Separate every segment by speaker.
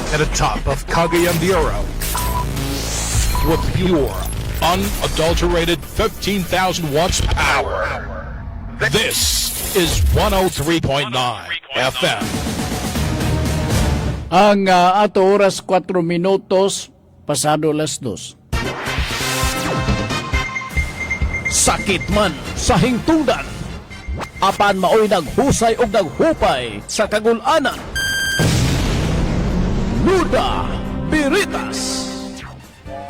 Speaker 1: at the top of Cagayan de Oro with pure, unadulterated 15,000 watts power. This is 103.9 FM.
Speaker 2: Ang ato oras 4 minutos pasado las 2. Sakit man sa hingtungdan, apan maoy naghusay og naghupay sa kagulanan. Luda Biritas.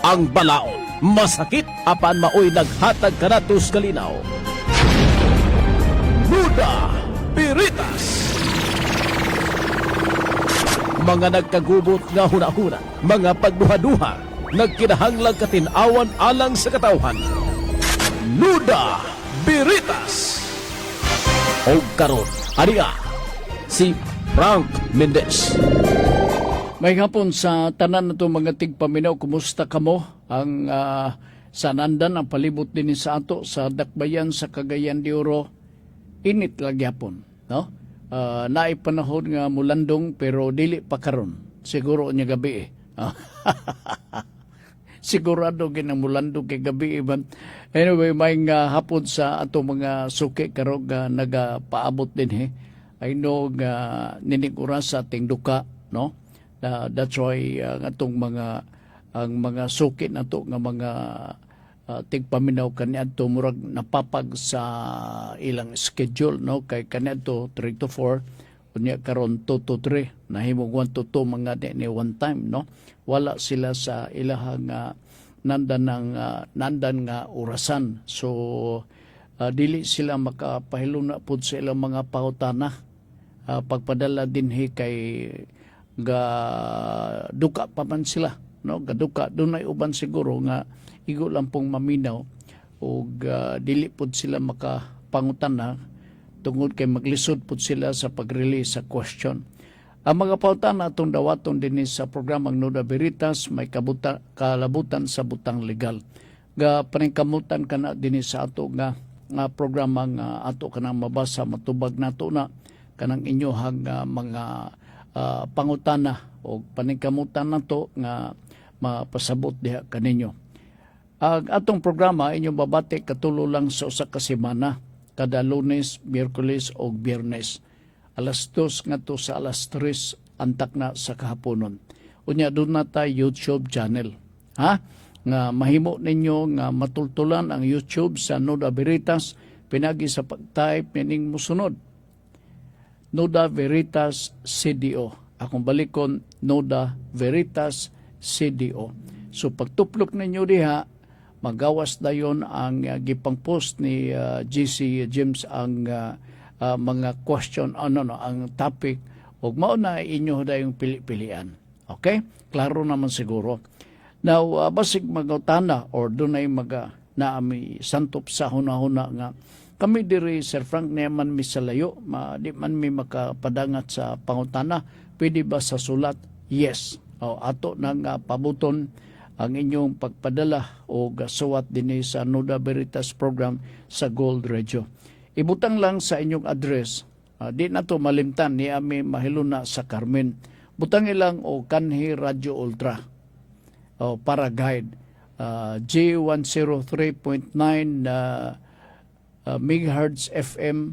Speaker 2: Ang balaod masakit, apan maoy naghatag kanatos kalinaw. Luda Biritas. Mga nagkagubot nga hunahuna, mga pagduha-duha, nagkinahanglang katinawan alang sa katawhan. Luda Biritas. O karon, ariya, si Frank Mendez. May hapon sa tanan na ito mga tigpaminaw, kumusta kamo? Ang sanandan, ang palibot din sa ato, sa dakbayan sa Cagayan de Oro, init lagi hapon, no? Naipanahon nga mulandong pero dili pa karon. Siguro niya gabi eh. Sigurado ginang mulandong kay gabi man. Anyway, may nga hapon sa ato mga suki karong nagapaabot din eh. I know nga nining oras sa ating duka, no? That's why atong ang mga suki nato nga mga tigpaminaw kaniadto murag napapag sa ilang schedule, no? Kay kaniadto 3 to 4, unya karon 2 to 3, nahimong 1 to 2 mga ni one time, no? Wala sila sa ilahang nandan nga orasan, so dili sila makapahiluna pud sa ilang mga pahutana. Pagpadala dinhi kay ga duka pa man sila, no? Gaduka dunay uban siguro nga igo lang pong maminaw o dili pod sila makapangutana tungod kay maglisod pod sila sa pag-release sa question. Ang mga pautan atong dawaton din sa programang Nuda Veritas may kalabutan sa butang legal. Ga paningkamutan kana din sa ato nga programang ato kanang mabasa matubag nato na kanang inyohang mga pangutana o paningkamutan nato nga mapasabot diha kaninyo. Ang atong programa inyong babati katulo lang sa usa ka semana, kada Lunes, Miyerkules o Biyernes. Alas 2 ngadto sa alas 3 antak na sa kahaponon. Unya doon na tayo YouTube channel. Ha? Nga mahimo ninyo nga matultulan ang YouTube sa Nuda Veritas, pinagi sa pag-type nining musunod. Nuda Veritas CDO. Akong balikon, Nuda Veritas CDO. So pagtuplok ninyo diha, magawas dayon ang gipang post ni GC James ang mga question ang topic ug mao na inyo dayong pili-pilian. Okay? Klaro naman siguro. Now basig magutana or dunay naami santop sa hunahuna nga kami diri Sir Frank naman mi sa layo, di man mi makapadangat sa pangutana, pwede ba sa sulat? Yes. Ato nang pabuton ang inyong pagpadala o gasuwat din sa Nuda Veritas program sa Gold Radio. Ibutang lang sa inyong address, di na to malimtan, ni ami mahiluna sa Carmen. Butang ilang o kanhi Radio Ultra para guide. J103.9 MHz FM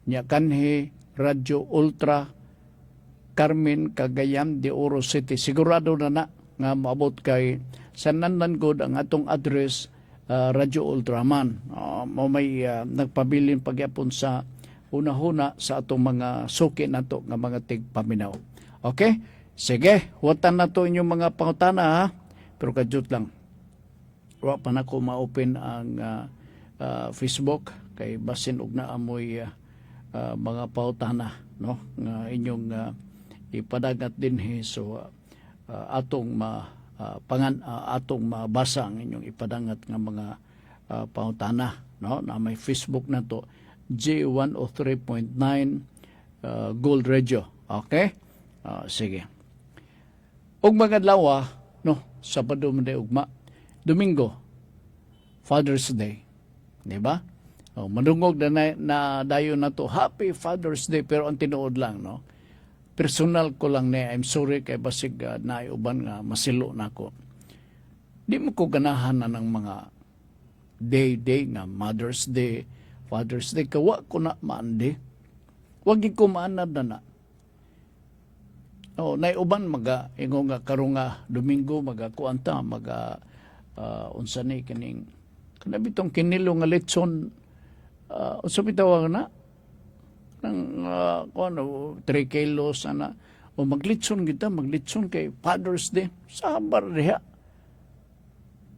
Speaker 2: nya kanhi Radio Ultra Carmen, Cagayan de Oro City. Sigurado na nga maabot kay sanandan gud ang atong address, Radio Ultraman. May nagpabilin pagyapon sa una-huna sa atong mga suki nato nga mga tigpaminaw. Okay? Sige, huwatan na to inyong mga pangutana ha. Pero kadyot lang. Wa pa na ko ma-open ang Facebook kay basin og na amoy mga pautana, no? Nga inyong ipadagat din so atong atong mabasa ang inyong ipadangat nga mga pangutana, no? Na may Facebook na to, J103.9 Gold Radio. Okay? Sige. Og mga adlaw, no, Sabado man day ugma, Domingo, Father's Day, di ba? Manungog na dayon na to, Happy Father's Day, pero ang tinuod lang, no? personal ko lang ni I'm sorry kay basig naiuban nga masilo nako. Di mo ko ganahan na ng mga day nga Mother's Day, Father's Day kawa ko na maandi. Wag ko maanad na. Oh, naiuban ingo nga karon nga Domingo kuanta unsa ni kining kanabitong kinilo nga lechon unsa bitawag na ng 3 kilos ana o maglitson kay Father's Day sabar diha.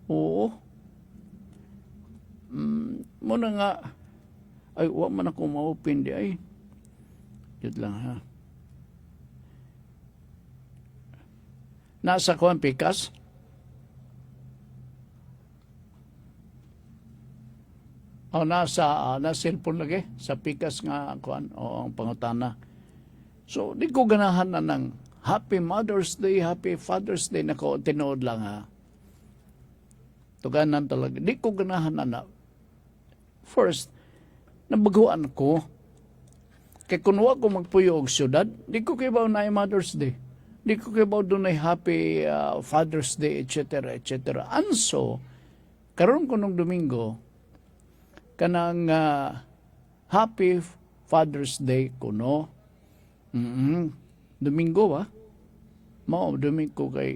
Speaker 2: Oo. Muna nga ay wa man ako ma-open di ay. Yun lang ha. Nasa kuan pikas. O nasa cellphone lagi sa pikas nga kuan o ang pangutana. So di ko ganahan na ng Happy Mother's Day, Happy Father's Day nako tinuod lang ha. Tuganan talaga. Di ko ganahan na. First, nabaguan ko. Kaya kung wa ko magpuyo og syudad, di ko kibaw na Mother's Day. Di ko kibaw doon ay Happy Father's Day, etc. etc. Anso, karon ko nung Domingo, kanang Happy Father's Day ko, no? Domingo, ba? Domingo kay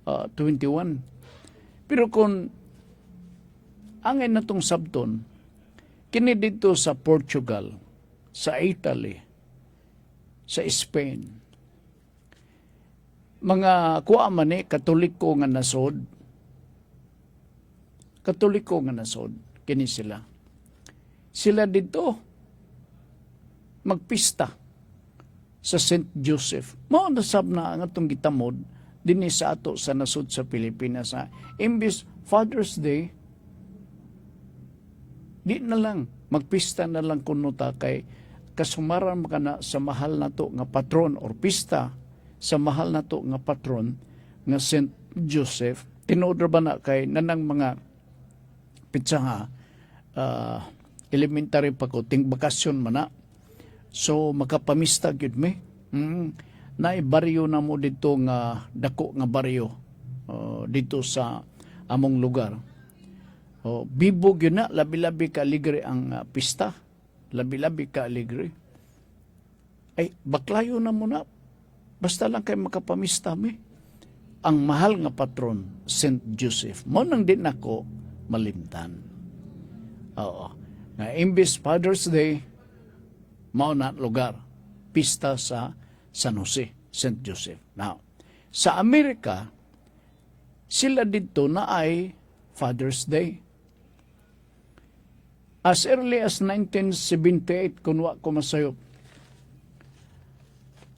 Speaker 2: 21. Pero kung angay na tong sabton, kini dito sa Portugal, sa Italy, sa Spain, mga kuha man Katoliko nga nasod, kini sila. Sila dito, magpista sa St. Joseph. Mao nasab na ang atong gitamod, dinhi sa ato sa nasod sa Pilipinas. Imbis Father's Day, di na lang, magpista na lang kuno ta kay kasumaran ka na sa mahal na to nga patron or pista sa mahal na to nga patron nga St. Joseph. Tinuod ba na kay nanang mga pitsa nga elementary pa ko, ting bakasyon man na. So makapamista gyud mi. Naay baryo na mo dito nga dako nga baryo dito sa among lugar. Bibog yun na, labi-labi ka aligre ang pista. Labi-labi ka aligre. Ay, baklayo na muna. Basta lang kayo makapamista mi. Ang mahal nga patron, St. Joseph. Mo nang din ako malimtan. Oo. Nga imbis Father's Day, mao na lugar. Pista sa San Jose, St. Joseph. Now, sa Amerika, sila dito na ay Father's Day. As early as 1978, kunwa ko masayop,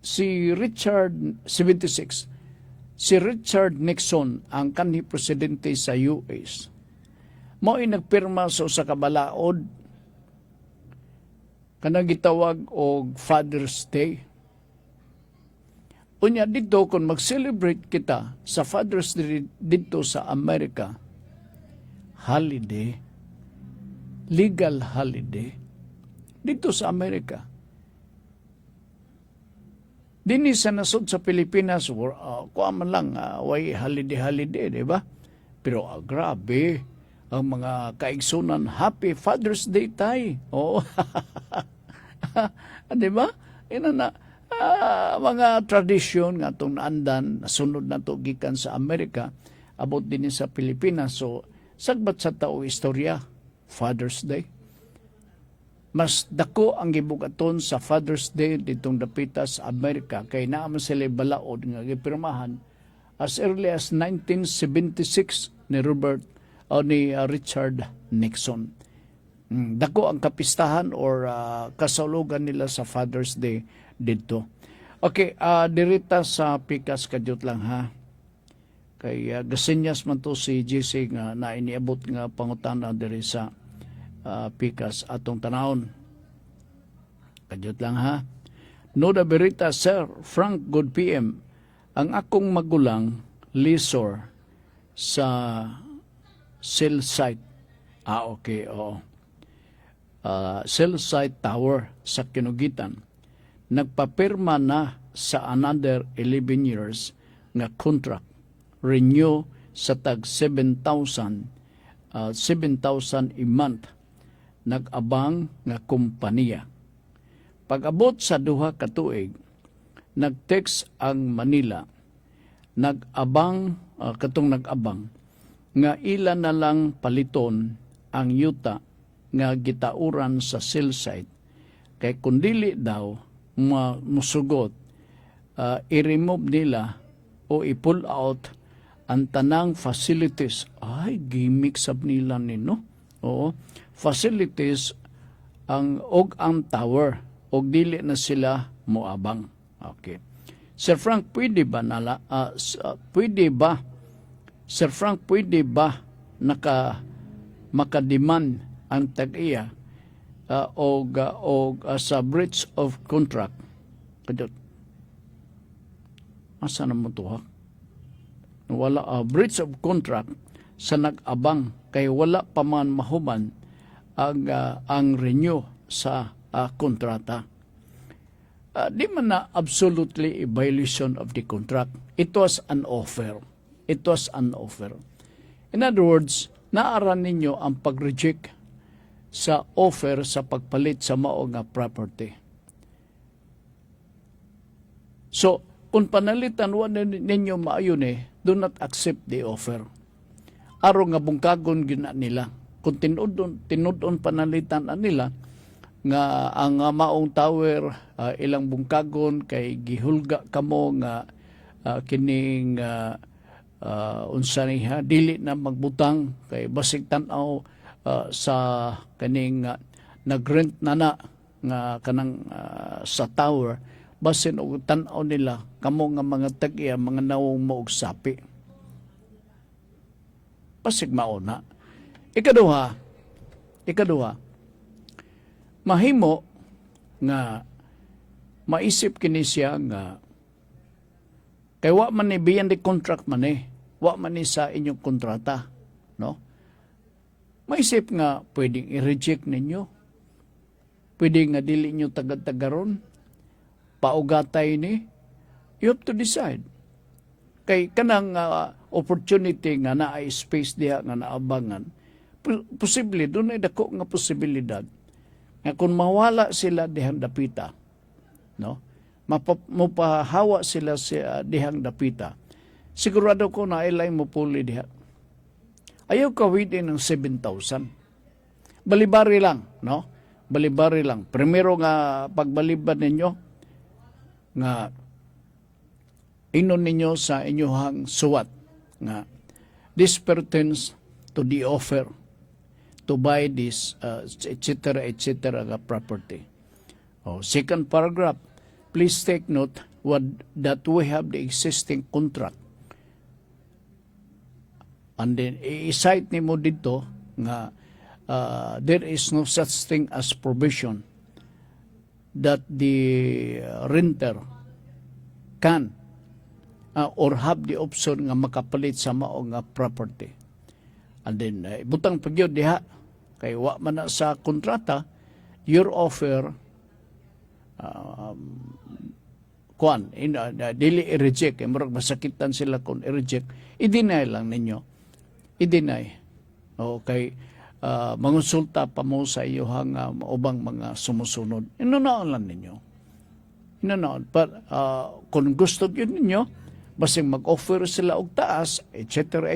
Speaker 2: si Richard Nixon, ang kanhi presidente sa US, mo'y nagpirma sa usa ka balaod kanang gitawag og Father's Day. Unya dito, kung mag-celebrate kita sa Father's Day dito sa Amerika, holiday, legal holiday, dito sa Amerika. Dini sa nasod sa Pilipinas, kuha man lang, way holiday, di ba? Pero grabe, ang mga kaigsunan, Happy Father's Day tayo. Oo. Di ba? Ina na, mga tradisyon nga itong naandan, nasunod na ito gikan sa Amerika, abot din sa Pilipinas. So, sagbat sa tao istorya, Father's Day. Mas dako ang gibugaton sa Father's Day ditong dapita sa Amerika kay naaman sila balaod nga gipirmahan as early as 1976 ni Richard Nixon. Dako ang kapistahan or kasaulogan nila sa Father's Day dito. Okay, dirita sa pikas kadyot lang ha. Kay gasinyas man to si JC nga na iniabot nga pangutana diri sa pikas atong tanawon. Kadyot lang ha. Noda berita, Sir Frank, good PM. Ang akong magulang, Lisor, sa cell site. Okay, oo. Cell site tower sa Kinugitan. Nagpapirma na sa another 11 years nga contract, renew sa tag 7,000 a month nag-abang nga kompanya. Pag-abot sa duha ka tuig, nag-text ang Manila, nag-abang nga ilan na lang paliton ang yuta nga gitauran sa cell site, kay kundili daw musugot, i-remove nila o i-pull out ang tanang facilities. Ay, gimmick sab nila nino. Oo, facilities og ang tower og dili na sila moabang. Okay. Sir Frank, pwede ba Sir Frank, pwede ba makademand ang tag-iya og sa breach of contract? Kadot. Asa na mo to, ha? Wala breach of contract sa nag-abang kay wala pa man mahuman ang renew sa kontrata. Di man na absolutely a violation of the contract. It was an offer. It was an offer. In other words, naaran ninyo ang pag-reject sa offer sa pagpalit sa mao nga property. So, kung panalitan wa ninyo maayon do not accept the offer. Aro nga bungkagon gina nila. Kung tinudon panalitan nila nga ang maong tower ilang bungkagon kay gihulga kamo nga kining unsa niha dili na magbutang kay basig tan-aw sa kaning nagrent na nga kanang sa tower basin og tan-aw nila kamo nga mga tag-iya mga nawong moog sapi. Basig mauna. Ikaduha, mahimo nga maisip kini siya nga kay wa man ni beyond the contract man wa man ni sa inyong kontrata, no? Maisip nga pwedeng i-reject ninyo, pwede nga dili nyo tagad-tagaron, paugatay ni, you have to decide. Kay kanang opportunity nga naay space diha nga naabangan, posible doon ay dako nga posibilidad nga kung mawala sila dihang dapita, no? Mapahawa sila sa dihang dapita, sigurado ko na ilay mo puli diha. Ayaw kawidin ng 7,000. Balibari lang, no? Balibari lang. Primero nga pagbaliban ninyo nga inon ninyo sa inyong suwat nga this pertains to the offer to buy this etc. nga property. Second paragraph, please take note that we have the existing contract. And then i-cite nimo dito nga there is no such thing as provision that the renter can or have the option nga makapalit sa mao nga property. And then butang pagyod diha kay wa man na sa kontrata your offer dili i-reject kay murag masakitan sila kung i-reject, i-deny lang ninyo, i-deny. Okay, mangonsulta pa mo sa iyohang ubang mga sumusunod, inunaon lang ninyo, inunaon. But kung gusto yun ninyo basing mag-offer sila og taas etc.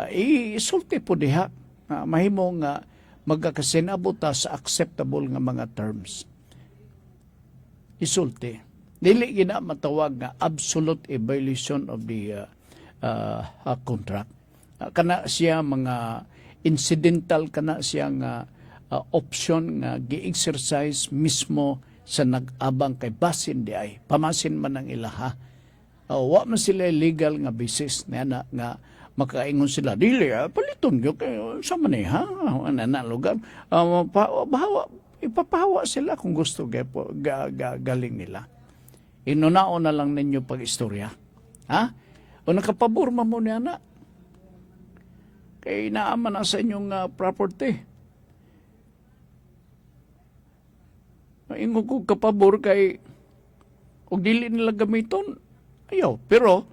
Speaker 2: Isulti po diha mahimo nga magkakasinabot sa acceptable nga mga terms. Isulti. Dili gina matawag nga absolute violation of the contract. Kana siya mga incidental, kana siya nga option nga gi-exercise mismo sa nag-abang kay basin di ay. Pamasin man ang ilaha. Wa man sila legal nga basis na nga makaingon sila. Dili, paliton yun kayo sa maniha. Na lugar. Ipapahawa sila kung gusto galing nila. Inunaon na lang ninyo pag-istorya. Ha? O nakapabor mo niya na. Kaya inaaman na sa inyong property. Ingon ko kapabor kay o dili nila gamiton, ayaw. Pero,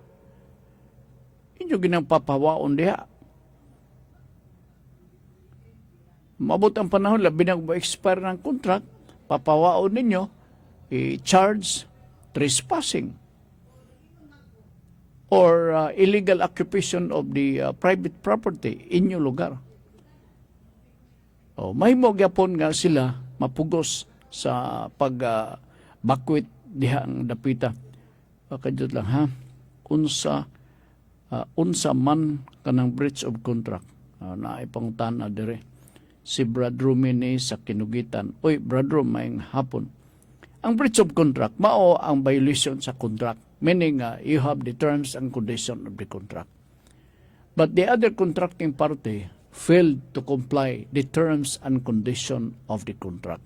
Speaker 2: inyo ginang papawaon diha. Mabot ang panahon, labi na ma-expire ng contract, papawaon ninyo, i-charge trespassing or illegal occupation of the private property in your lugar. Mahimo gyapon nga sila mapugos sa pag-bakwit diha ang dapita. Kadiyot lang ha, unsa man kanang breach of contract. Naipangutana dire. Si Brad Rumini sa Kinugitan. Oy, Brad Rum, mayang hapon. Ang breach of contract, mao ang violation sa contract. Meaning, you have the terms and conditions of the contract. But the other contracting party failed to comply the terms and conditions of the contract.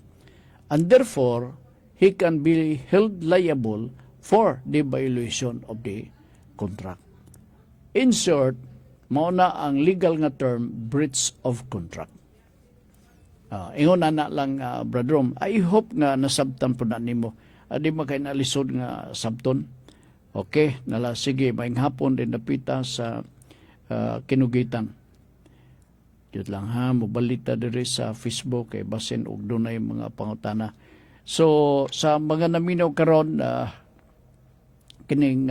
Speaker 2: And therefore, he can be held liable for the violation of the contract. In short, mao na ang legal nga term, breach of contract. Ingon na lang, Brad Rom, I hope nga nasabtan po na nimo. Di makay nalisod nga sabton. Okay, nala, sige, maing hapon din napita sa Kinugitan. Yun lang ha, mobalita diri sa Facebook, kay basin og dunay mga pangutana. So, sa mga naminaw karon, kining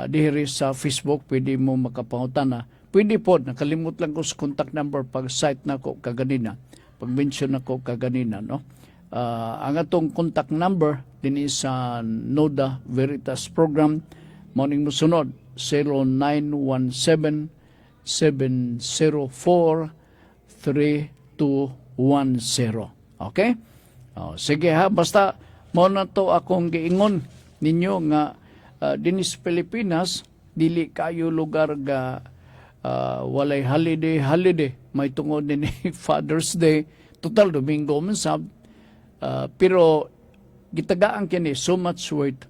Speaker 2: diri sa Facebook, pwede mo makapangutana. Pwede po, nakalimut lang ko sa contact number pag site na ko kaganina. Pag-mention ako kaganina, no? Ang atong contact number din sa Noda Veritas Program, morning musunod, 0917-704-3210. Okay? Sige ha, basta mo na to akong giingon ninyo nga dinis Pilipinas, dili kayo lugar ga walay holiday, may tungod ni Father's Day, total Domingo man sab, pero gitagaan kini so much weight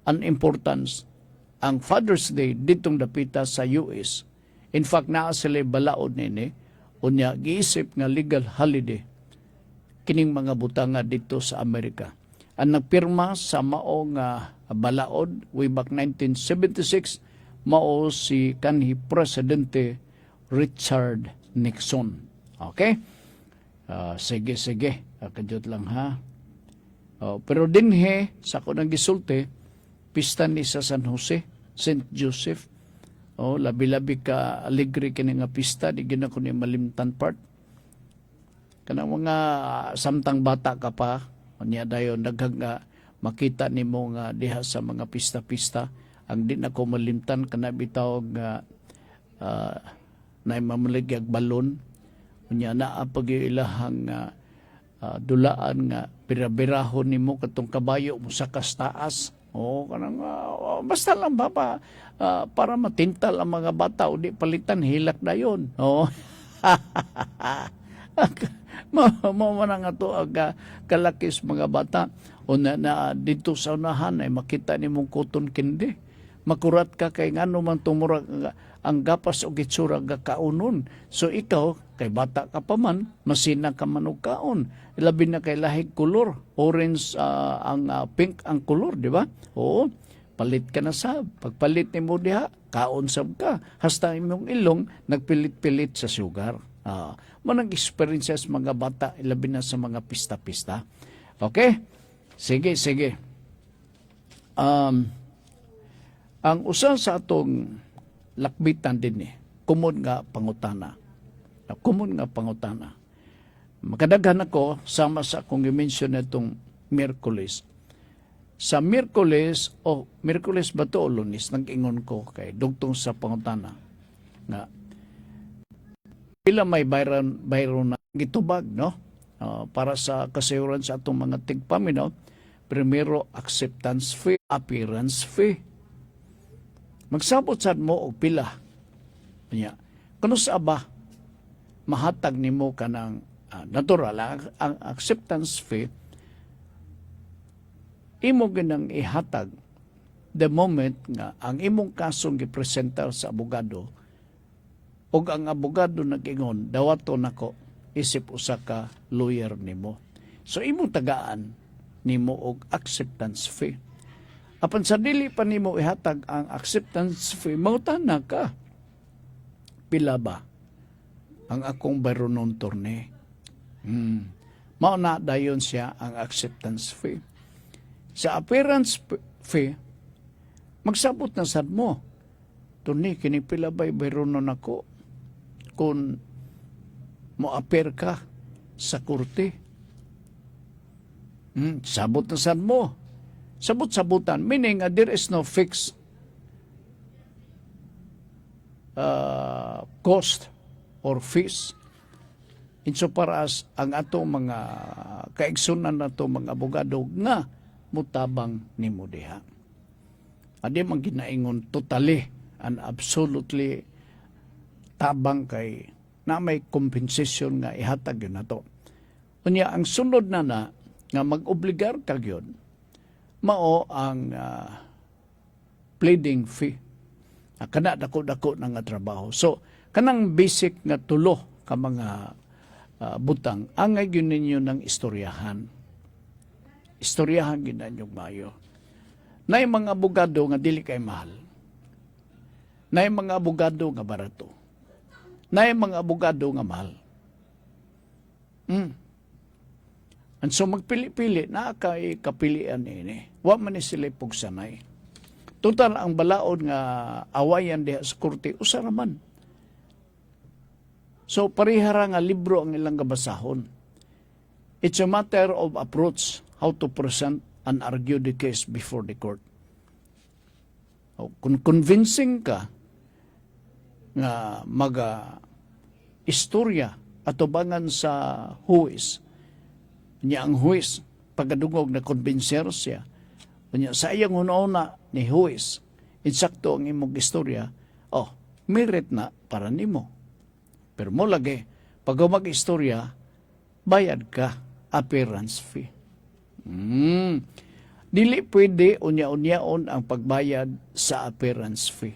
Speaker 2: and importance ang Father's Day ditong dapita sa US. In fact, naa sila balaod nini, unya giisip nga legal holiday kining mga butanga dito sa Amerika. Ang nagpirma sa maong balaod way back 1976 mao si kanhi Presidente Richard Nixon. Okay? Sige. Kadiyot lang ha. Pero dinhe, sa ko nang gisulti, pista ni sa San Jose, St. Joseph. Labi-labi ka alegre kini nga pista, di gina ko ni malimtan part. Kanang mga samtang bata ka pa, niya dayon daghang makita nimo nga diha sa mga pista-pista, ang di na ko malimtan kana bitaw nga na mamaligyag balon unya naa pag-ilahang dulaan nga birabirahon nimo katong kabayo mo sa kastaas. Kanang basta lang ba para matintal ang mga bata o di palitan hilak dayon. Mo man nga to aga kalakis mga bata o na dito sa unahan ay makita nimong cotton candy. Makurat ka kay ngano man tumurag ang gapas o gitsura ga kaunon. So ikaw kay bata ka pa man, masina ka man og kaon. Labi na kay lahig kulor, orange ang pink ang kulor, di ba? Oo. Palit ka na sab. Pagpalit nimo diha, kaon sab ka. Hasta imong ilong nagpilit-pilit sa sugar. Manang experiences mga bata, labi na sa mga pista-pista. Okay? Sige. Ang usa sa atong lakbitan din kumon nga pangutana. Makadaghan ako sama sa akong i-mention itong Miyerkules. Sa Miyerkules ba to o Lunes, nag-ingon ko kay dugtong sa pangutana nga pila may bayron na gitubag, no? Para sa kasayuran sa atong mga tigpaminaw, primero acceptance fee, appearance fee. Magsabot sad mo og pila. Nya, kuno sa ba mahatag nimo kanang natural ang acceptance fee imo ginang ihatag the moment nga ang imong kasong gipresenta sa abogado ug ang abogado nag-ingon dawato nako isip usa ka lawyer nimo. So imong tagaan nimo og acceptance fee. Apan sa dili pa nimo ihatag ang acceptance fee, mangutana ka. Pila ba ang akong baronon torne? Mao na dayon siya ang acceptance fee. Sa appearance fee, magsabot na sad mo. Torne, kini pila ba'y baronon ako? Kung mo-appear ka sa korte. Sabot na sad mo. Sabot-sabutan, meaning there is no fixed cost or fees insofar as ang ato mga kaigsunan na to mga abogado nga mutabang nimo diha. Adi man ginaingon totally and absolutely tabang kay na may compensation nga ihatag yun na to. Unya ang sunod na nga mag-obligar ka yun, mao ang pleading fee. Kana dako-dako na nga trabaho. So, kanang basic nga tulo ka mga butang, angay yun ninyo ng istoryahan. Istoryahan yun ninyong mayo. Nay mga abogado nga dili kay mahal. Nay mga abogado nga barato. Nay mga abogado nga mahal. And so magpili-pili, na kay kapilian ini. Wa man ni sila pugsanay. Total ang balaod nga awayan diha sa korte, usa raman. So parihara nga libro ang ilang gabasahon. It's a matter of approach, how to present and argue the case before the court. Kung convincing ka nga istorya atubangan sa huwis, niya ang huwis, pagkadungog na konbinser siya, niya sa iyang una ni huwis, insakto ang imong istorya, merit na para nimo. Pero mo lagi, pag mag-istorya, bayad ka, appearance fee. Dili pwede unya-unyaon ang pagbayad sa appearance fee.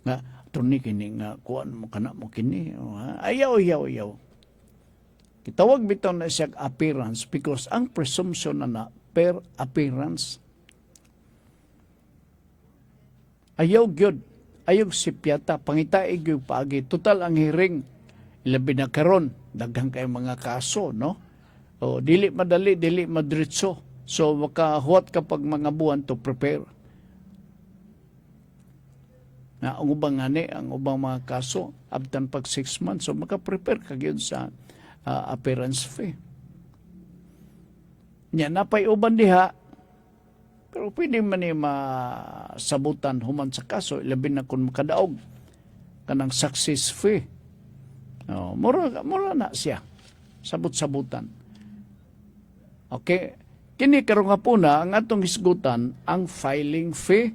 Speaker 2: Nga, Tony, kini nga, kuan mo kana mo kini. Ayaw. Kitawag bitaw na siya appearance because ang presumption na per appearance. Ayaw gyud, ayaw sipyata, pangitaig yung paagi. Total ang hearing, ilabi na karon, daghang kay mga kaso, no? O, dili madali, dili madritso. So, makahuwat kapag mga buwan to prepare. Na ang ubang ang ubang mga kaso, abtan pag 6 months, so makaprepare ka yun sa appearance fee. Nya napay uban diha, pero pwede man ni masabutan human sa kaso, ilabi na kung makadaog kanang success fee. Mura na siya. Sabot-sabutan. Okay. Kini karong hapuna ang atong hisgutan ang filing fee.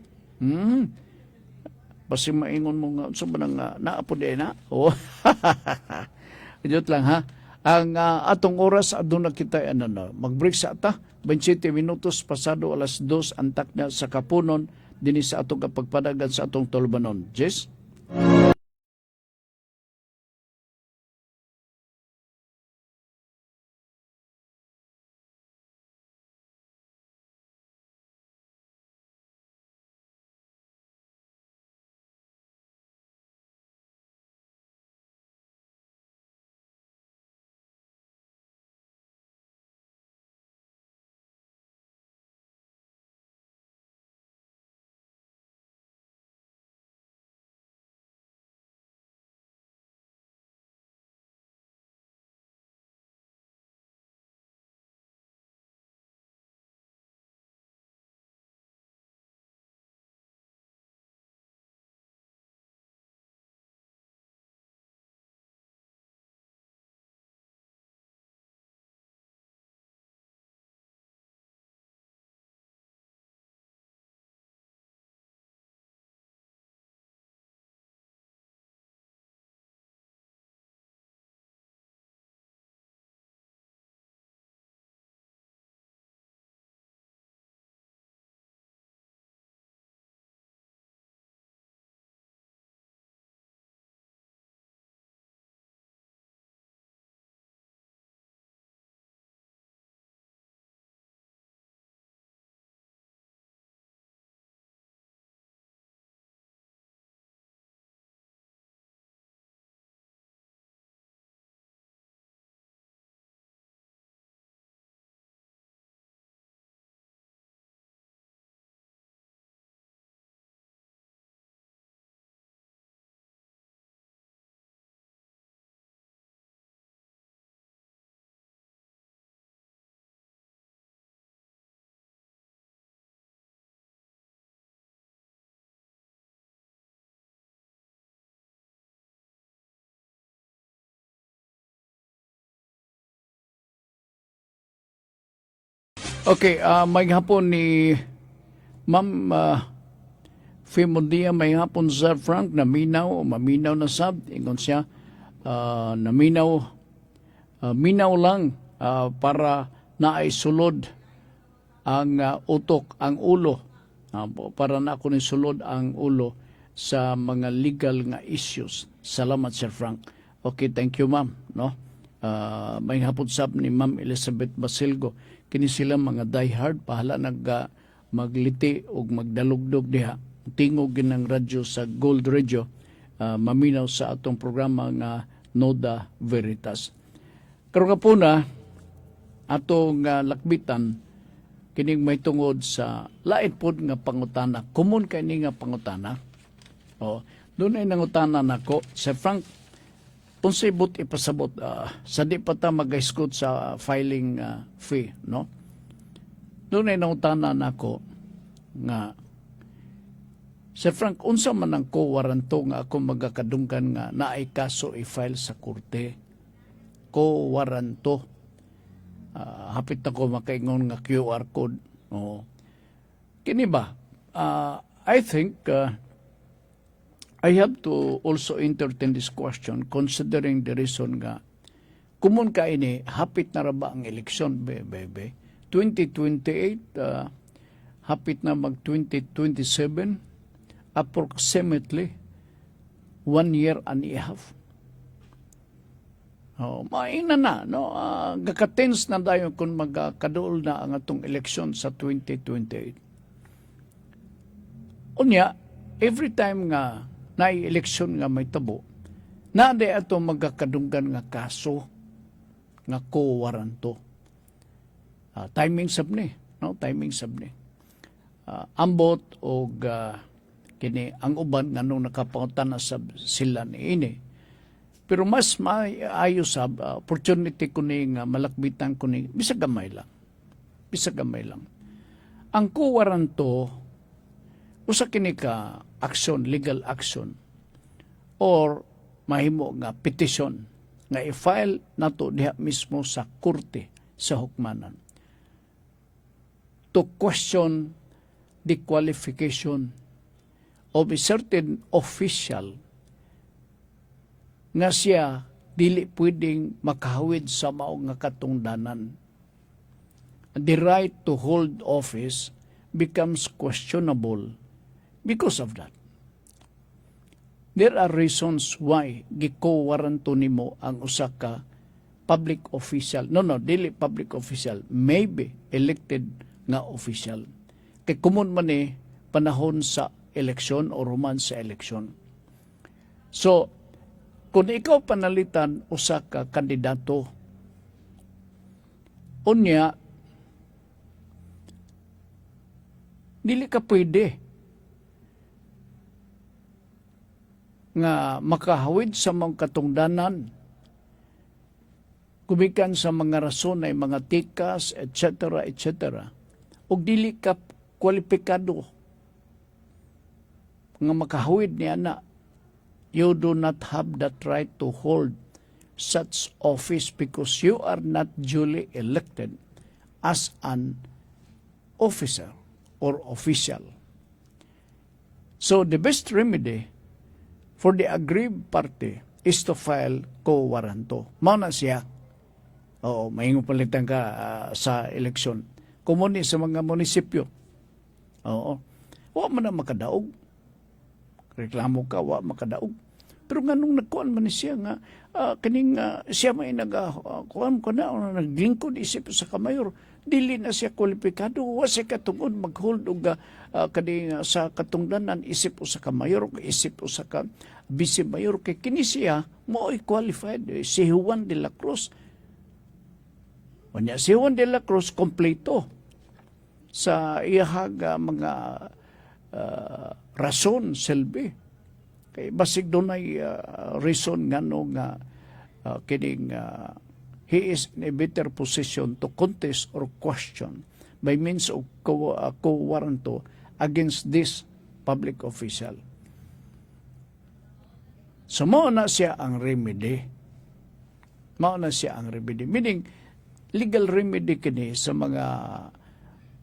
Speaker 2: Basi maingon mo nga sa banang naapo di na. Idot lang ha. Ang atong oras aduna kita mag-break sa ata 27 minutos pasado alas 2 antak na sa kapunon dinhi sa atong kapagpadagan sa atong tulubanon. Jess? Okay, may hapon ni Ma'am Femondia, may hapon Sir Frank, maminaw na sab, ingon siya, minaw lang para naaisulod ang utok, ang ulo, para na ako sulod ang ulo sa mga legal nga issues. Salamat Sir Frank. Okay, thank you ma'am. No? May hapon sab ni Ma'am Elizabeth Basilgo. Kini sila mga diehard, pahala magliti o magdalugdog diha. Tingog ginang radyo sa Gold Radio, maminaw sa atong programa nga Noda Veritas. Karon nga po na, atong lakbitan, kining may tungod sa lait pod nga pangutana. Common kay ni nga pangutana. Doon ay nangutana nako, Sir Frank, unsay but ipasabot sa di pa ta mag-iskot sa filing fee, no? Doon ay nangutana nako nga, Sir Frank, unsa man ang ko-waranto nga ako magakadungkan nga naay kaso i-file sa korte? Ko-waranto. Hapit na ko makaingon nga QR code. Kini ba? I think I have to also entertain this question considering the reason nga kumun ka ini hapit na ra ba ang eleksyon 2028 hapit na mag 2027 approximately 1 year and a half. Maina na, no? Gakatens na dayon kung magkaduol na ang atong eleksyon sa 2028. Unya, every time nga na-eleksyon nga may tabo, na di ato magkakadunggan nga kaso nga ko-waranto. Timing sab ni, no? Timing sab ni. Ambot o kini ang uban nga nung nakapangutan na sila ni ini. Pero mas maayo sa opportunity ko ni nga malakbitan ko ni bisag gamay lang. Bisag gamay lang. Ang ko-waranto usa kini ka action, legal action or mahimo nga petition nga i-file nato diha mismo sa korte sa hukmanan to question the qualification of a certain official nga siya dili pwedeng makahawid sa mao nga katungdanan. The right to hold office becomes questionable because of that. There are reasons why giko-waranto nimo ang usa ka public official. No, dili public official, maybe elected nga official. Kay common man panahon sa eleksyon o ruman sa eleksyon. So, kung ikaw panalitan usa ka kandidato, unya, dili ka pwede nga makahawid sa mga katungdanan, kumikan sa mga rason ay mga tikas, etc., etc., o dili ka kwalipikado nga makahawid niya na, you do not have that right to hold such office because you are not duly elected as an officer or official. So the best remedy for the aggrieved party is to file ko-waranto. Mao na siya. Mahingo palitan ka sa eleksyon. Kumuni sa mga munisipyo. Wa man na makadaog. Reklamo ka, wa makadaog. Pero nga nung nagkuhan man siya nga, siya may nagkuhan ko na, naglingkod isip sa kamayor, dili na siya kwalipikado, wa siya katungod mag-hold sa katungdanan, isip sa kamayor, isip sa ka vice mayor, kay kini siya, mo'y qualified, si Juan de la Cruz. Si Juan de la Cruz, kompleto sa iyahag mga rason, selbi. Kay basig doon ay reason nga kining he is in a better position to contest or question by means of ko-waranto against this public official. So, mao na siya ang remedy. Meaning, legal remedy kini sa mga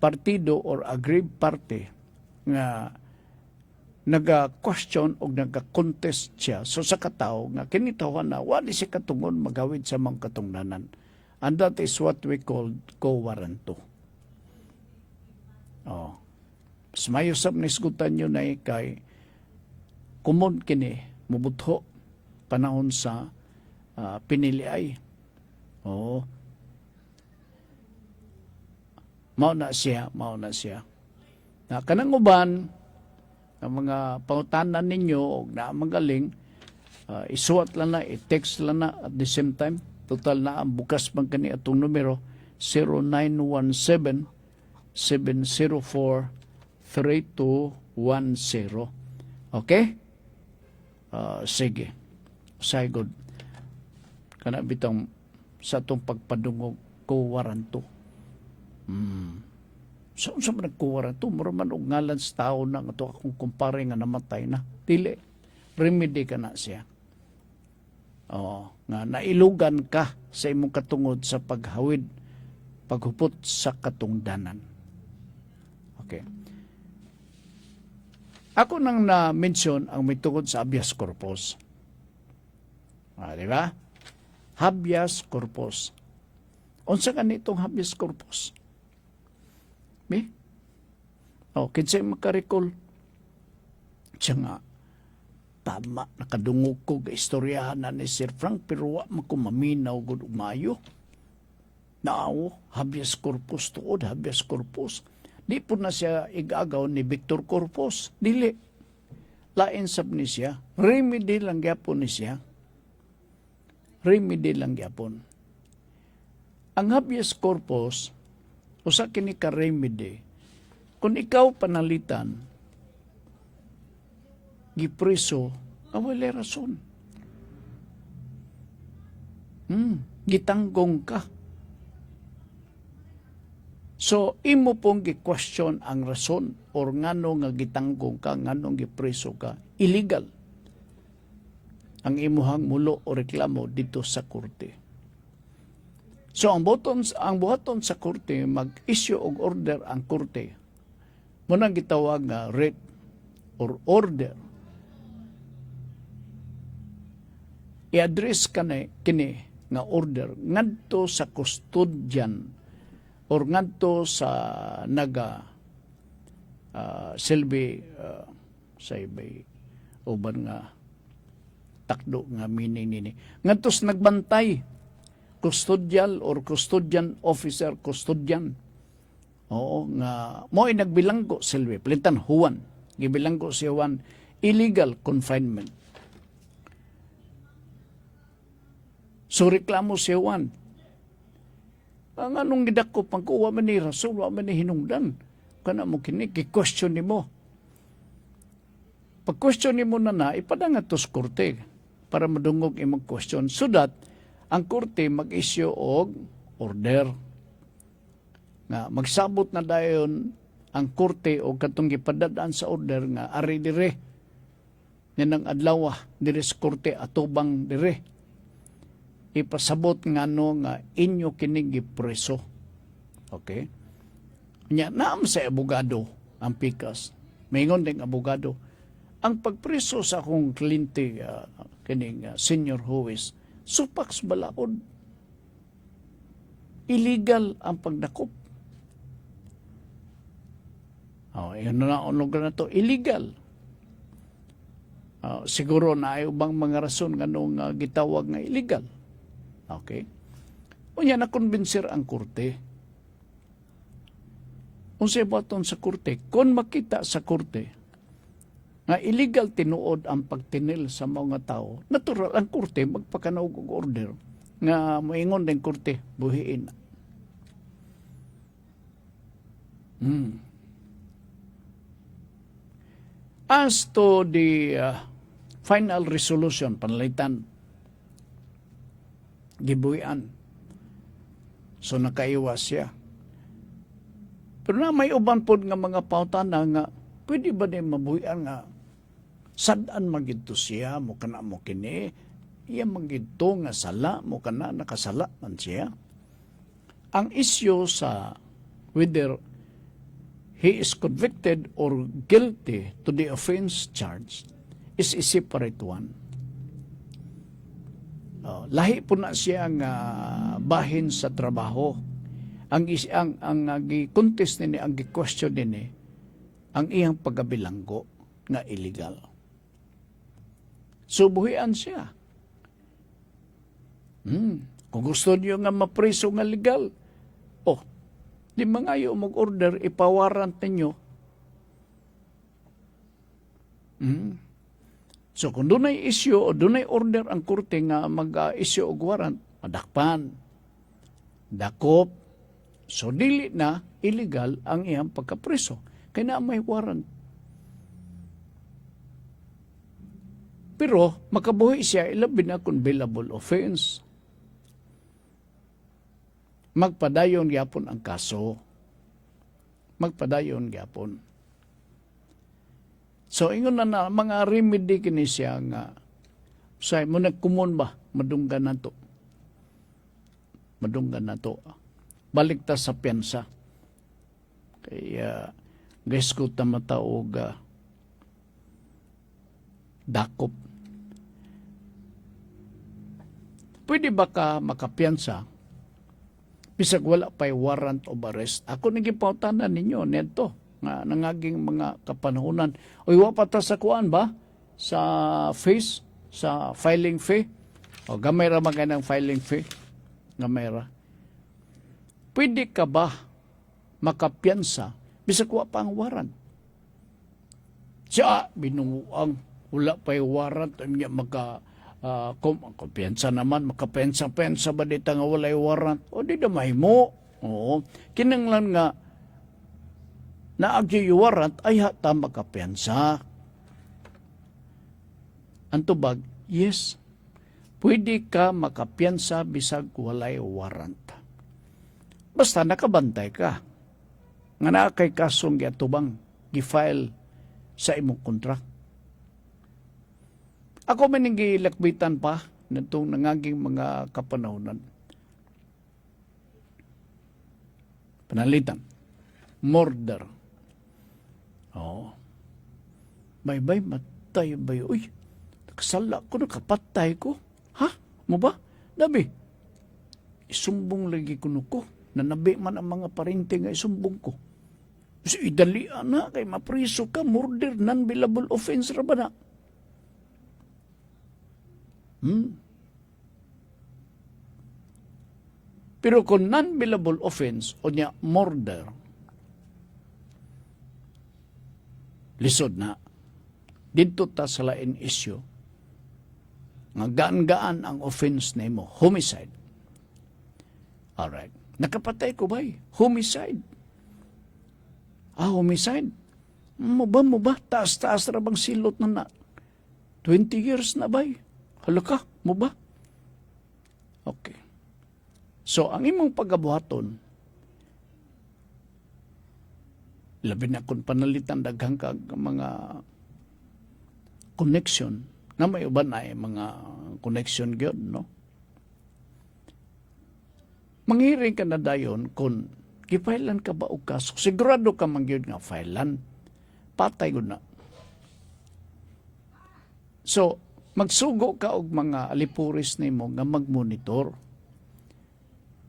Speaker 2: partido or aggrieved party nga naga-question o naga-contest siya so sa katawo nga kinitawan na wali si katungon magawid sa mga katungdanan. And that is what we call co-warranto. Oh. Mas mayusap na isgutan nyo na kay kumon kini mubutho panahon sa piniliay. Oh. Mao na siya. Na kanang uban ang mga pangutanan ninyo o na magaling, isuwat lang na, i-text lang na at the same time. Total na ang bukas man kani atong numero 0917-704-3210. Okay? Sige. Say good. Kana bitang sa itong pagpadungog ko waranto. Saan sa man nagkuwaranto? Muraman og ngalan sa tao na ito akong kumpare nga namatay na. Dili. Remedy ka na siya. Nga nailugan ka sa imong katungod sa paghawid, paghupot sa katungdanan. Okay. Ako nang na-mention ang may tungod sa habeas corpus. Di ba? Habeas corpus. Unsa ka nitong habeas corpus? Kinsay makarecall? Siya nga, tama, nakadungog ko, istoryahan na ni Sir Frank, pero wa makumaminaw gud umayo. Naaw, habeas corpus tuod, habeas corpus. Di po na siya igagaw ni Victor Corpus. Dili. Lain sab ni siya. Remedy lang gyapon ni siya. Remedy lang gyapon. Ang habeas corpus, usa kini ka remedy. Kung ikaw panalitan, gipreso, wala rason. Gitanggong ka. So, imo pong gi-question ang rason or ngano nga gitanggong ka, ngano gipreso ka, illegal ang imuhang mulo o reklamo dito sa korte. So, ang buhaton sa korte, mag-issue og order ang korte. Munang gitawag nga writ or order. I-address kini nga order ngadto sa custodian or ngadto sa silbi sa ibay uban nga takdo nga meaning nini. Ngadto sa nagbantay, custodial or custodian officer, custodian. Oo, nga mo ay nagbilanggo silbi, palitan Juan. Gibilanggo si Juan, illegal confinement. So reklamo si Juan. Ang anong gidako pangkuha man ni rason, wa man ni hinungdan. Kana mo kini, ki-question ni mo. Pag-question ni mo na ipadangat to sa korte para madungog imong question so that ang korte mag-issue og order. Nga magsabot na dayon ang korte o katong gipadadaan sa order nga ari dire. Yan ang adlaw dire sa korte atubang dire. Ipasabot nga no nga inyo kining gipreso. Okay? Nya naam sa abogado ang pikas. Maingon ding abogado, ang pagpreso sa akong kliyente kining senior huwis, supaks balaod. Illegal ang pagdakop. Yun na na to, illegal. Siguro na ay ubang mga rason nga nung gitawag nga illegal. Okay? Unya na konbensir ang korte. Unsay baton sa korte, kung makita sa korte nga illegal tinuod ang pagtinil sa mga tao, natural ang korte magpakanaog og order nga moingon din korte buhiin. As to the final resolution, panalitan, gibuhian. So nakaiwas siya. Pero na may uban pod nga mga pautana nga pwede ba din mabuhian nga sadaan magidto siya mo kana mo kini iya magidto nga sala mo kana nakasala man siya. Ang issue sa whether he is convicted or guilty to the offense charged is a separate one. Lahi po na siya ang bahin sa trabaho. Ang gi-contest nini, ang gi-question nini, ang iyang pagabilanggo nga illegal. Subuhian siya. Kung gusto niyo nga mapriso nga legal, di mangayo mag-order, ipawarrant ninyo. So kung dunay issue o dunay order ang korte nga mag-issue og warrant, madakpan, dakop, so dili na illegal ang iyang pagkapriso. Kaya na may warrant. Pero makabuhi siya, ilabi na kung bailable offense. Magpadayon gyapon ang kaso. Magpadayon gyapon. So, ingon na mga remedy kini siya nga, say mo nagkumon ba, madunggan na to. Madunggan na to. Balik ta sa piyansa. Kaya, guys ko tamataog dakop. Pwede ba ka makapiyansa? Bisag wala pa'y warrant of arrest. Ako nagipautanan ninyo, neto. Nga nangaging mga kapanahunan. Uy, wapata sa kuan ba? Sa fees? Sa filing fee? O, gamay ra magay ng filing fee? Gamay ra. Pwede ka ba makapiyansa bisag wa pa ang warrant? Siya, binuang wala pa'y warrant. Niya makapiyansa naman, makapiyansa-piyansa ba dito nga wala'y warrant? O, di damay mo. Oo. Kinanglan nga, na agyo warrant ay hata makapiyansa. Antubag, yes, pwede ka makapiyansa bisag walay warrant. Basta nakabantay ka. Nga na kay kasong giatubang gifile sa imong kontra. Ako man gilakbitan pa natong nangaging mga kapanahonan. Panalitan. Murder. Bay-bay, matay bay. Uy, nakasala ko, nakapatay ko. Ha? Mo ba? Nabi, isumbong lagi ko nuko. Nanabi man ang mga parente nga isumbong ko. So, idalian na, kay mapriso ka, murder, non-billable offense ra ba na? Pero kung non-billable offense, o niya, murder, lisod na. Dito ta sa lain issue. Nga gaan-gaan ang offense na mo. Homicide. Alright. Nakapatay ko ba'y? Homicide. Homicide. Mo ba? Taas-taas na bang silot na 20 years na ba'y? Halaka, mo ba? Okay. So, ang imong pagabuhaton, labi na kung panalitan daghang kag mga connection na may uban ay mga connection gyud, no? Manghiring ka na dayon kung gipailan ka ba og kaso. Sigurado ka man gyud nga filean. Patay gud na. So, magsugo ka og mga alipuris nimo nga magmonitor.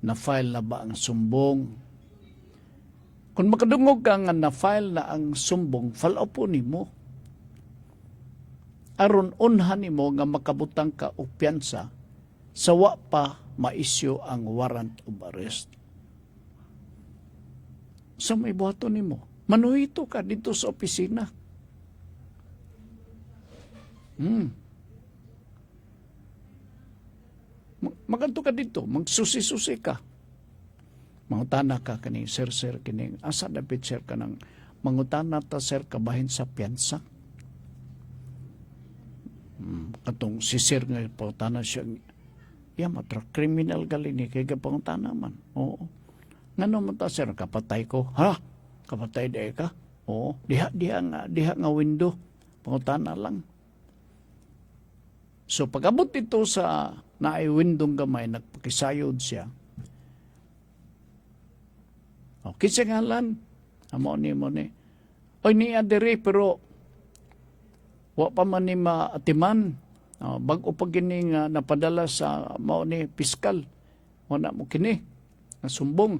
Speaker 2: Na file na ba ang sumbong? Kung makadungog ka nga na-file na ang sumbong, follow po ni mo. Aron unhan ni mo nga makabutang ka o piyansa, sawa pa ma-issue ang warrant of arrest. So may buhato ni mo. Manuhito ka dito sa opisina. Maganto ka dito, magsusi-susi ka. Mangutana ka kini sir kining asa dapat sir ka ng mangutana ta sir kabahin sa piyansa. Katong si sir nga pangutana siya, matra criminal gali ni kay pangutana man. Oo. Ngano man ta sir kapatay ko? Ha? Kapatay di ka? Oo. Diha nga window. Pangutana lang. So pagabot ito sa naay window gamay nagpakisayod siya. Okay, sa ngalan, Amo ni mo ni. Oy niya diri pero wa pa man ni maatiman. Bag-o pa gini nga napadala sa mao ni piskal. Wala mo kini. Sumbong.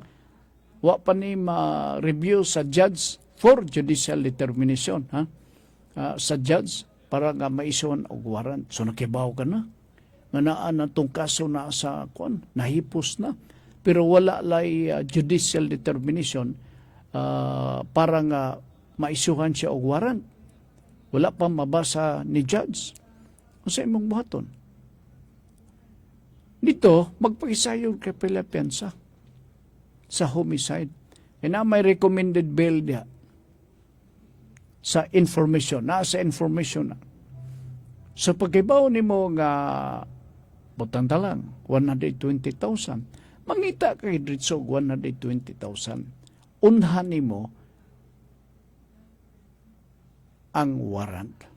Speaker 2: Wa pa ni ma-review sa judge for judicial determination. Sa judge para nga maisuan og warrant. So nakibaw ka na. Manaan na itong kaso na sa nahipos na. Pero wala lay judicial determination para nga maisuhan siya og warrant. Wala pa mabasa ni judge. Kung sa imong buhaton. Dito, magpakisayon kay Pilipiansa sa homicide. E na may recommended bail diha sa information. Sa information na. So pagkibaw ni mo nga butang talang 120,000. Mangita kay dritso 120,000. Unhan ni mo ang warrant.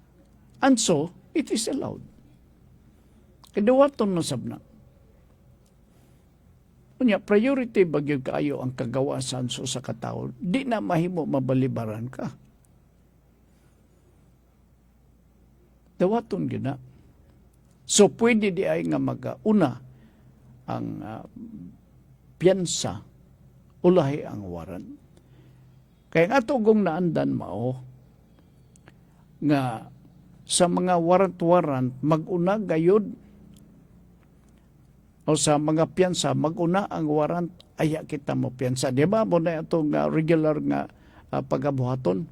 Speaker 2: And so, it is allowed. Kaduwaton na sabna. Unya, priority bagyo kaayo ang kagawasan so sa katao. Di na mahimo mabalibaran ka. Dawaton gina. So, pwede di ay nga mag-una ang piyansa ulahi ang warrant. Kaya nga tugong naandan mao nga sa mga warrant-warrant mag-una gayud o sa mga piyansa mag-una ang warrant aya kita mo piyansa. Di ba mo na itong regular nga pagabuhaton?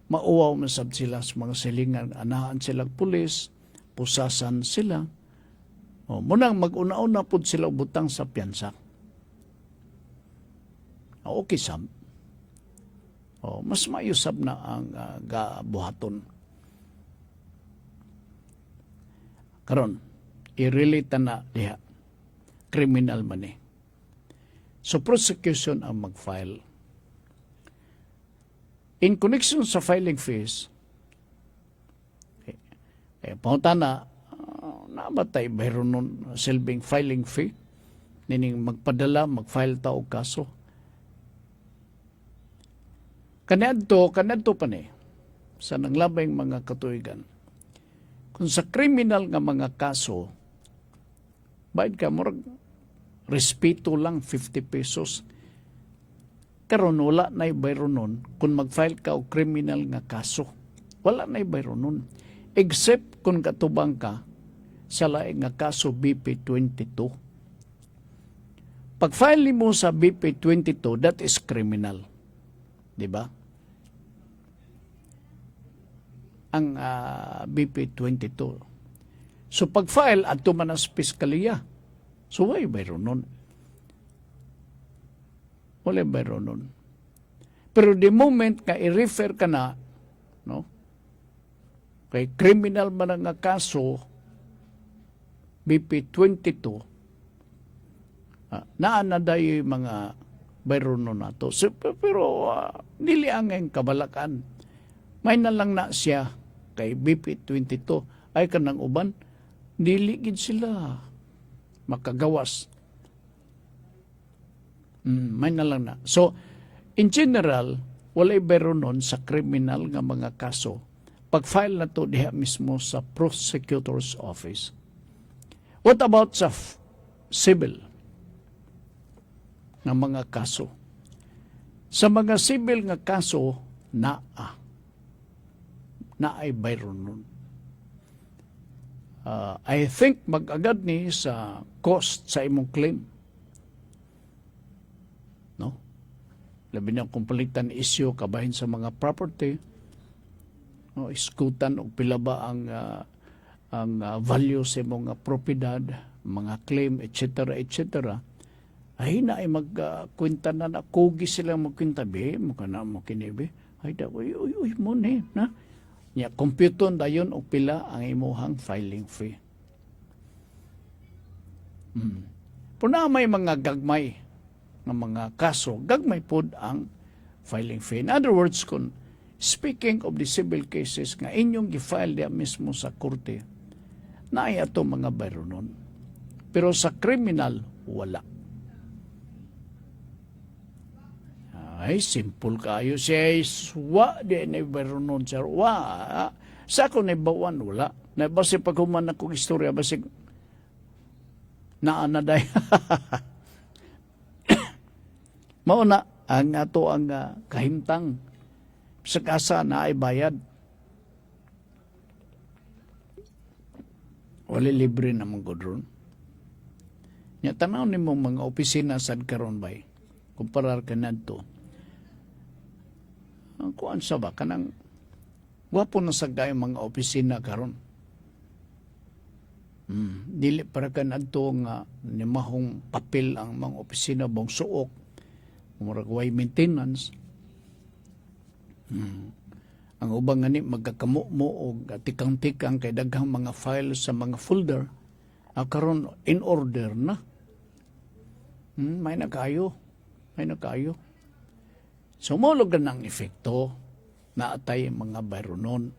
Speaker 2: Mauwaw masab sila sa mga silingan, anahan silang pulis, pusasan sila. Munang mag-una-una po sila butang sa piyansa. Okay, Sam. Mas mayusab na ang gabuhaton. Karon, i-relate na diha. Criminal man eh. So, prosecution ang mag-file. In connection sa filing fees, pauta na, nabatay bayron nun silbing filing fee, nining magpadala, mag-file ta og kaso. Kanadto pa ni, sa nanglabay mga katuigan, kung sa kriminal nga mga kaso, bayad ka, murag, respeto lang 50 pesos. Karon wala na'y bayro nun kung mag-file ka o kriminal nga kaso. Wala na'y bayro nun. Except kung katubang ka sa laing nga kaso BP22. Pag-file mo sa BP22, that is criminal. Diba? Ang BP22. So pag-file, ato man ang piskaliya. So why bayro nun? Wala bayro nun. Pero the moment nga i-refer ka na, no? Kay criminal man nga kaso, BP22, naan na dayo mga bayro nun nato. So, pero dili ang kabalakan. May na lang na siya kay BP22 ay kanang uban, dili gid sila makagawas. May na lang na. So, in general, walay bayro nun sa kriminal nga mga kaso. Pag-file na to diha mismo sa prosecutor's office. What about sa civil nga mga kaso? Sa mga civil nga kaso, naay bayro nun. I think mag-agad ni sa cost sa imong claim. No? Labi na kung palitan issue kabahin sa mga property, no, iskutan o pila ba ang value sa mga propiedad, mga claim, etc., etc., ay na ay magkwenta na kugi sila magkwenta, be, mukha na mo kinibi, ay da, uy, mo ni, na? Ya, computon dayon o pila ang imuhang filing fee. Pero na may mga gagmay ng mga kaso, gagmay pod ang filing fee. In other words, kung speaking of the civil cases nga inyong gi-file diya mismo sa korte, na ay ato mga bayro nun. Pero sa criminal, wala. Ay, simple kayo. Siya wa di na barunon sir. Wa. Sa ako na bawan, wala. Na basi pag human akong istorya, basi naanaday. Mauna, ang ato ang kahimtang sa kasa na ay bayad. Wala libre naman ko doon. Nya tanaw ni mong mga opisina sad karon bay. Kumparar ka na ito. Ang kuan sa ba? Kanang wapo na sa gaya mga opisina karon. Dili para ka na ito nga nimahong papel ang mga opisina bang suok. Murag way maintenance. Ang ubang ngani magkakamo mo o tikang-tikang kay daghang mga files sa mga folder. Karon in order na. May nakayo. Sumulog na ng efekto na atay mga bayronon.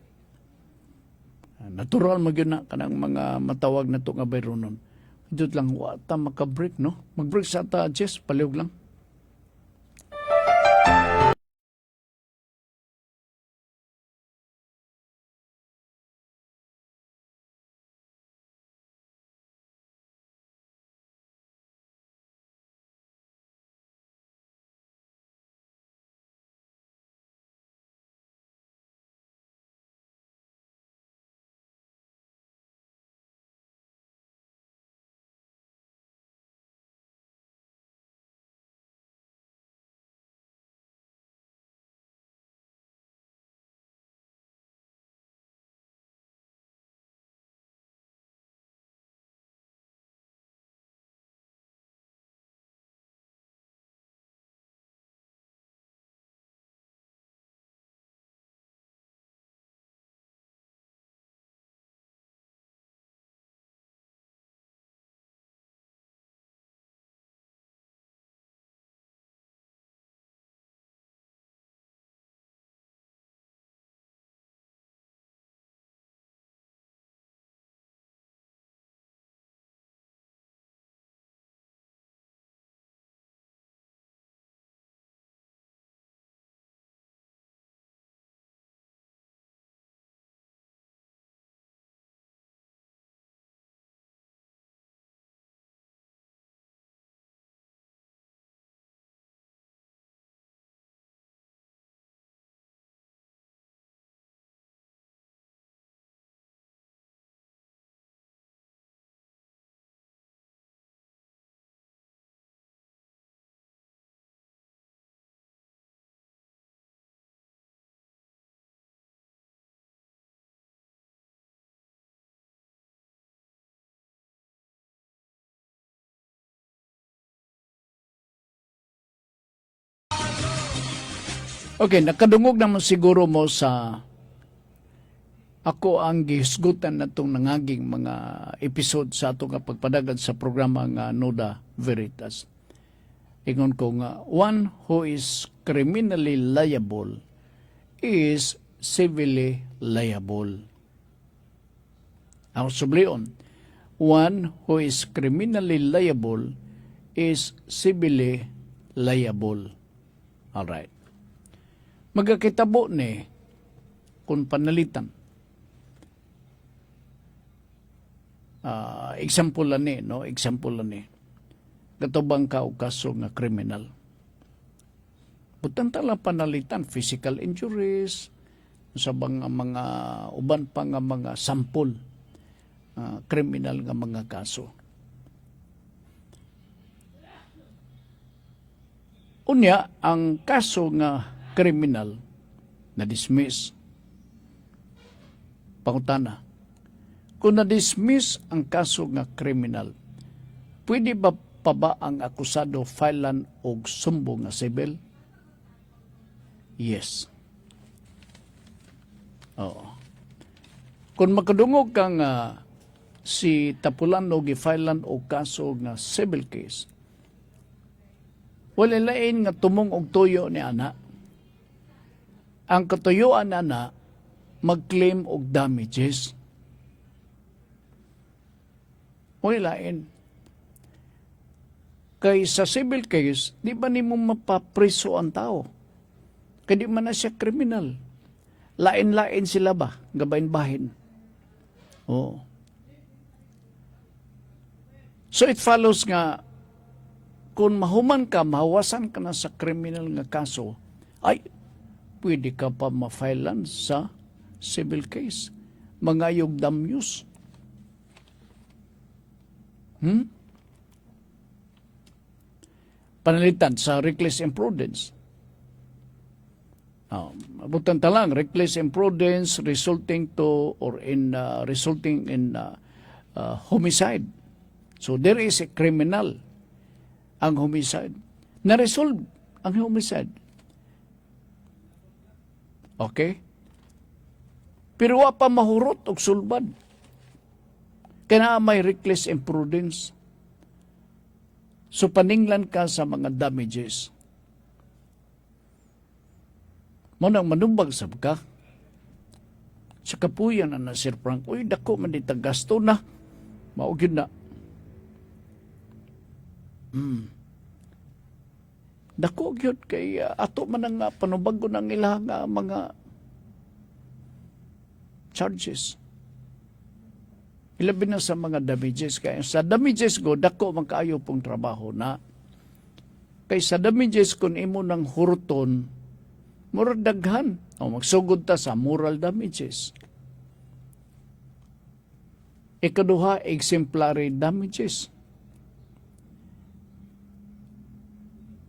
Speaker 2: Natural magyud na kanang mga matawag na to nga bayronon. Dito lang wata maka-break no. Mag-break sa ta Jess paliog lang. Okay, nakadungog naman siguro mo sa ako ang gihisgutan na itong nangaging mga episode sa ato nga pagpadagad sa programa nga Noda Veritas. Ingon ko nga, one who is criminally liable is civilly liable. Ang sublion, one who is criminally liable is civilly liable. Alright. Magkakitabo ni kung panalitan. Example lang ni, no? Example lang ni. Katubang ka o kaso nga kriminal. Butang tala panalitan, physical injuries, sa mga uban pa nga mga sample, kriminal nga mga kaso. Unya, ang kaso nga kriminal na dismiss. Pangutana, kung na-dismiss ang kaso nga kriminal, pwede ba pa ba ang akusado filean og sumbong nga civil? Yes. Oo. Kung makadungog ka nga si tapulan o gifilean og kaso nga civil case, wala lain nga tumong og tuyo ni ana. Ang katuyuan ana mag-claim og damages. Wala lain. Kay sa civil case, di ba nimo mapapriso ang tao? Kaya di man na siya kriminal. Lain-lain sila ba? Gabain-bahin. Oo. So it follows nga, kung mahuman ka, mahawasan ka na sa kriminal nga kaso, ay, pwede ka pa ma-filean sa civil case. Mangayog damyos. Panalitan sa reckless imprudence. Mabutan talang, reckless imprudence resulting in homicide. So there is a criminal ang homicide. Na-resolve ang homicide. Okay? Pero wa pa mahurot og sulbad. Kaya may reckless imprudence. So paninglan ka sa mga damages. Mo nang manumbag sab ka. Sa kapuyan na Sir Frank, uy, dako man ditag gasto na. Maugid na. Dako gyud kay ato man ang panubag ko ng ilang mga charges. Ilabi na sa mga damages. Kaya sa damages ko, dako man kaayo pong trabaho na. Kay sa damages kung imo ng huruton, murag daghan. O magsugod ta sa moral damages. Ikaduha, exemplary damages.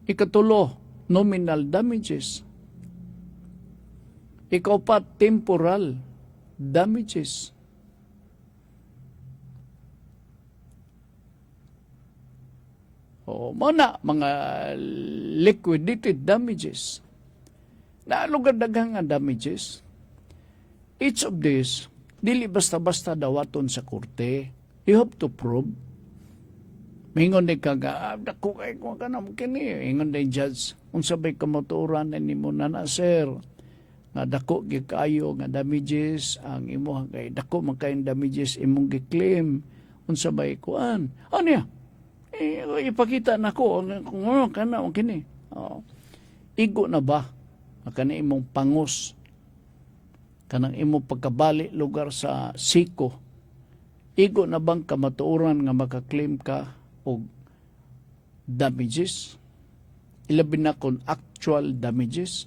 Speaker 2: Ikatulo, nominal damages. Ikaupat, temporal damages. O, mga liquidated damages. Naalugad-daghang nga damages. Each of these, dili basta-basta dawaton sa korte. You have to prove. Mingon di ka dako kay ko ka na kini. Ingon di judge, unsabay kamotoran ni mo na sir. Nga dako gyud kaayo nga damages ang imo kay dako man kay damages imong gi-claim. Unsabay kuan. Ano ya? Ipakita nako kung ano kana kini. Igo na ba kana imong pangos kanang imong pagkabali lugar sa siko? Igo na bang kamatuoran nga makaklaim ka og damages? Ilabi na kon actual damages?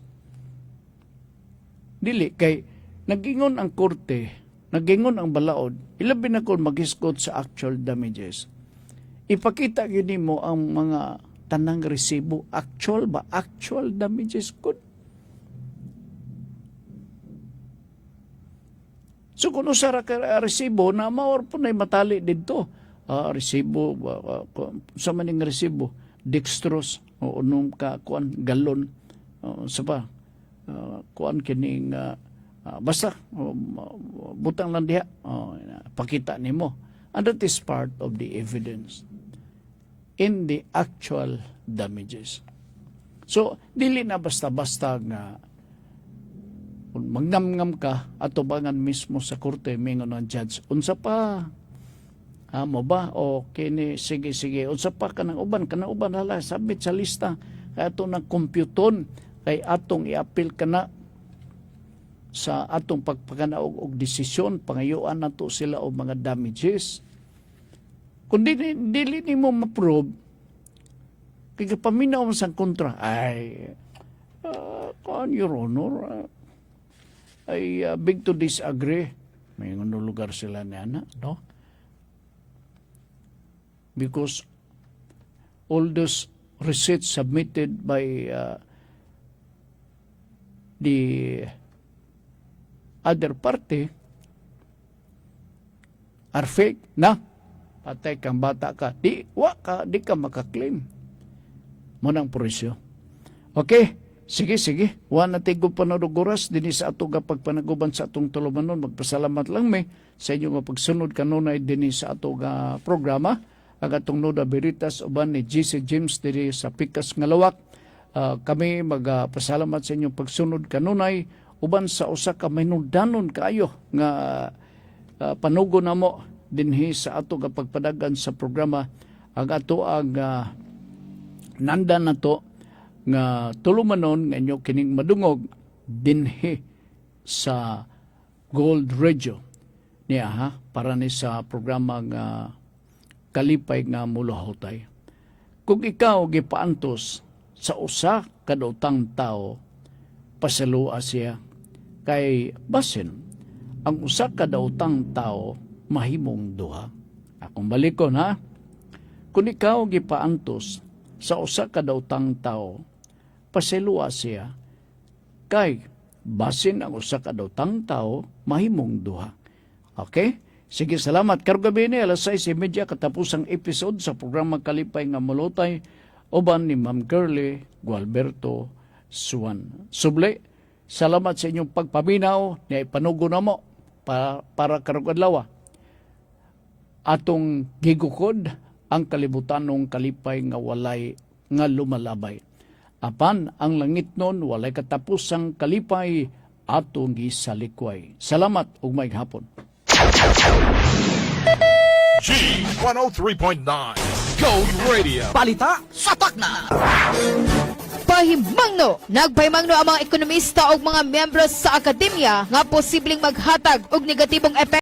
Speaker 2: Dili kay nagingon ang korte, nagingon ang balaod, ilabi na kon maghisgot sa actual damages. Ipakita gyud nimo ang mga tanang resibo. Actual ba? Actual damages kun. So kung usara ka resibo na maor po na matali dito. Resibo, sa maning resibo, dextrose, o unong ka, kuan, galon, sa pa, kuan kining, basta, butang lang diha, pakita nimo. And that is part of the evidence in the actual damages. So, dili na basta-basta nga kung magnamngam ka atubangan mismo sa korte mingon ng judge unsa pa mo ba o kini sige unsa pa kanang uban hala sabit sa lista kay ato nang kompyuton kay atong i-appeal kana sa atong pagpakanaog og desisyon pangayuan nato sila og mga damages. Kung dili nimo ma-prove kay paminaw sa kontra ay Your Honor, I beg to disagree. May lugar sila ni Ana, no? Because all those receipts submitted by the other party are fake, na? Patay kang bata ka. Di ka makaklaim. Manang presyo. Okay? Sige. Wa na tigo panaduguras din sa ato nga pagpanaguban sa atong tulumanon. Magpasalamat lang may sa inyo nga pagsunod kanunay din sa ato nga programa. Ang atong Nuda Veritas uban ni GC James din sa Pikas nga Lawak. Kami magpasalamat sa inyong pagsunod kanunay uban sa usa ka mahinudanon kaayo nga panugo namo dinhi sa ato nga pagpadagan sa programa. Ang ato ang nandan nato nga tulumanon nga inyo kining madungog dinhi sa Gold Radio niya ha para ni sa programa nga kalipay nga mulahotay. Kung ikaw gipaantos sa usa ka daotang tao, pasalua siya kay basin ang usa ka daotang tao mahimong duha. Akong balikon ha. Kung ikaw gipaantos sa usa ka daotang tao, pasalua siya kay basin ang usa ka daotang tao mahimong duha. Okay? Sige, salamat. Karong gabi ni alas 6:30 katapusang episode sa programa Kalipay nga Mulotay uban ni Ma'am Curly Gualberto Suan. Suble, salamat sa inyong pagpaminaw na ipanugo na mo para karong adlaw. Atong gigukod ang kalibutanong kalipay nga walay nga lumalabay. Apan ang langit nun walay katapusang kalipay atong gisalikway. Salamat ug maayong hapon.
Speaker 1: G103.9 Gold Radio.
Speaker 3: Balita sa takna.
Speaker 4: Pahimangno, nagpahimangno ang mga ekonomista o mga miyembro sa akademya nga posibleng maghatag og negatibong epekto